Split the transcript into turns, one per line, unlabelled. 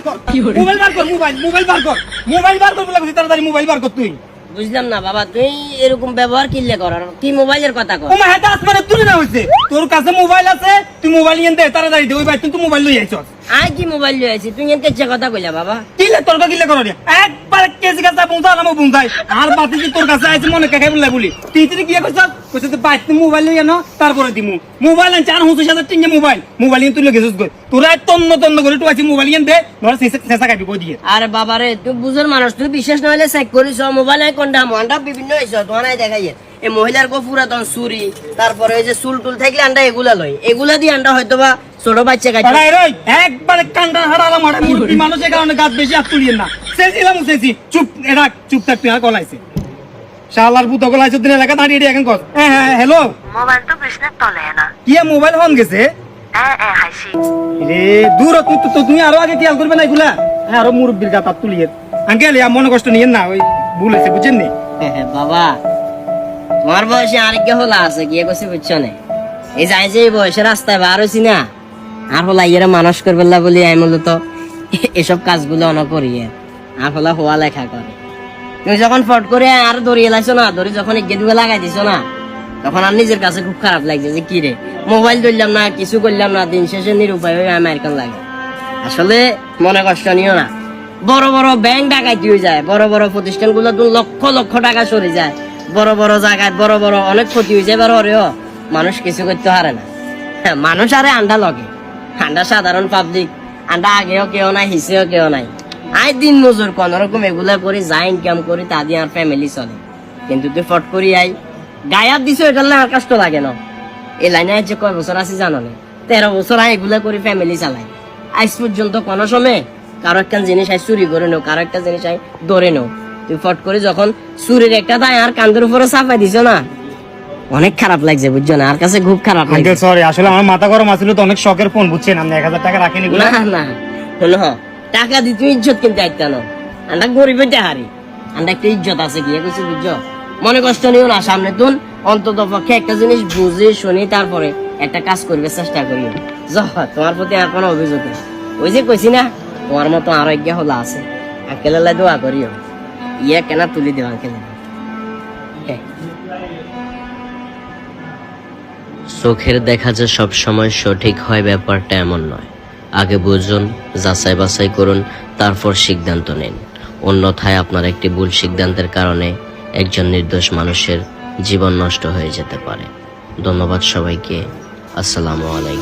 বার কর বলে বলছি, তাড়াতাড়ি মোবাইল বার কর তুই।
বুঝলাম না বাবা, তুই এরকম ব্যবহার কিনলে কর, কি মোবাইলের কথা কর?
ও মা হাতে আসমানে তুলে না হইছে, তোর কাছে মোবাইল আছে, তুই মোবাইল নিয়ে দে তাড়াতাড়ি দে। ওই ভাই তুই মোবাইল লই আইছস।
আই কি মোবাইল লই আইছি? তুই এনকে যে কথা কইলা বাবা।
কিলে তোর কিলে করো রে, একবার কেজি কাছে পৌঁছা নামো বুঝাই। আর বাতি কি তোর কাছে আইছে মনে কাকে বললা বলি, তুই কি কইছস? কইছস তুই বাইতে মোবাইল লই আনো তারপরে দিমু। মোবাইল আন 4,000 টাকা মোবাইল নিয়ে তুই লই গেছস গই। তোরা তন্ন করে তুই আইছি মোবাইল নিয়ে দে, নর সেসা কাটি কই দিয়ে।
আরে বাবা রে, তুই বুঝর মানুষ, তুই বিশ্বাস না হইলে চেক করিস মোবাইল আই কোনটা মন্ডা বিভিন্ন হইছ তোনাই দেখাইয়ে। এই মহিলার গো পুরাতন চুরি, তারপরে এই যে চুল টুল থাকলে আন্ডা এগুলা লই, এগুলা দিয়ে আন্ডা হয়তোবা ছোট বাচ্চা কাটে।
আরে রে একবার কান্ডা হারালা মারা মুরগি মানুষের কারণে গাছ বেশি আর তুলিয়েন না। সেছি চুপ রাখ, চুপ থাক তুই। আর কলাইছে শালার বুতো কলাইছে দিন এলাকা দাঁড়িয়ে এখন কর। হ্যাঁ হ্যালো,
মোবাইল তো বিছনার তলে না।
কি মোবাইল হন গেছে
হাসি
রে দূর। তুমি আরো আগে খেয়াল করবে না এগুলা। হ্যাঁ আরো মুরব্বির গাতা তুলিয়ে আঙ্কেল মনে কষ্ট নিয়েন না, ওই ভুল হয়েছে বুঝছেন নি।
বাবা তোমার বয়সে আরেক হলা আছে, গিয়ে গেছে বুঝছো না? এই যাই যে এই বয়সে রাস্তায় বার হয়েছি না, আর হলা ইয়েরা মানুষ করবে না বলি আমি মূলত এসব কাজগুলো অন করি। আর হলা হওয়া লেখা করে। তুমি যখন ফট করে আর দড়িয়ে লাইছো না, দড়ি যখন গেদুয়ে লাগাই দিছো না, তখন আর নিজের কাছে খুব খারাপ লাগছে যে কি রে মোবাইল ধরলাম না, কিছু করলাম না, দিন শেষে নিরুপায় হয়ে আমি এরকম লাগে। আসলে মনে কষ্ট নিও না, বড় বড় ব্যাংক ডাকাইতি হয়ে যায়, বড় বড় প্রতিষ্ঠানগুলো লক্ষ লক্ষ টাকা সরে যায়, বড় বড় জায়গায় বড় বড় অনেক ক্ষতি হয়ে যায়, হরেও মানুষ কিছু করতে পারে না। মানুষ আরে আন্ডা লগে, আন্ডা সাধারণ পাবলিক, আন্ডা আগেও কেউ নাই, হিসেও কেউ নাই। আই দিন মজুর কোন রকম এগুলা করি, যা ইনকাম করি তা দিয়ে আর ফ্যামিলি চলে। কিন্তু তুই ফট করি আই গায়াব দিছো, এটা আর কষ্ট লাগে না। এই লাইনে যে কয় বছর আছি জানো না, 13 বছর আই এগুলা করি ফ্যামিলি চালাই। আজ পর্যন্ত কোনো সময় কারো একটা জিনিস আই চুরি করে নেও, কারো একটা জিনিস আই ধরে নেও। তুই ফট করে যখন চুরির একটা দায় আর কান্দের উপরে চাপাই দিছো না, অনেক খারাপ লাগছে বুঝছো না? আর কাছে খুব খারাপ লাগছে।
সরি আসলে আমার মাথা গরম আছিল তো, অনেক শখের ফোন বুঝছেন, আপনি 1000 টাকা রাখেন এগুলা।
না না শোনো, টাকা দিয়ে তুমি ইজ্জত কিনতে আইতাম না, আমরা গরিবের দেহারি, আমরা একটা ইজ্জত আছে গিয়ে কিছু বুঝছো। মনে কষ্ট নিও না, সামনে তুন অন্তত পক্ষে একটা জিনিস বুঝে শুনি তারপরে একটা কাজ করবে চেষ্টা করিও। তোমার প্রতি আর কোনো অভিযোগ নেই। ওই যে কইছি না, তোমার মতো আরোগ্য হলা আছে, আঙ্কেলের দোয়া করিও, ইয়ে কেনা তুলি দেব আঙ্কেল।
চোখের দেখা যে সব সময় সঠিক হয় ব্যাপারটা এমন নয়। আগে বুঝুন, যাচাই বাছাই করুন, তারপর সিদ্ধান্ত নিন। অন্যথায় আপনার একটি ভুল সিদ্ধান্তের কারণে একজন নির্দোষ মানুষের জীবন নষ্ট হয়ে যেতে পারে। ধন্যবাদ সবাইকে। আসসালামু আলাইকুম।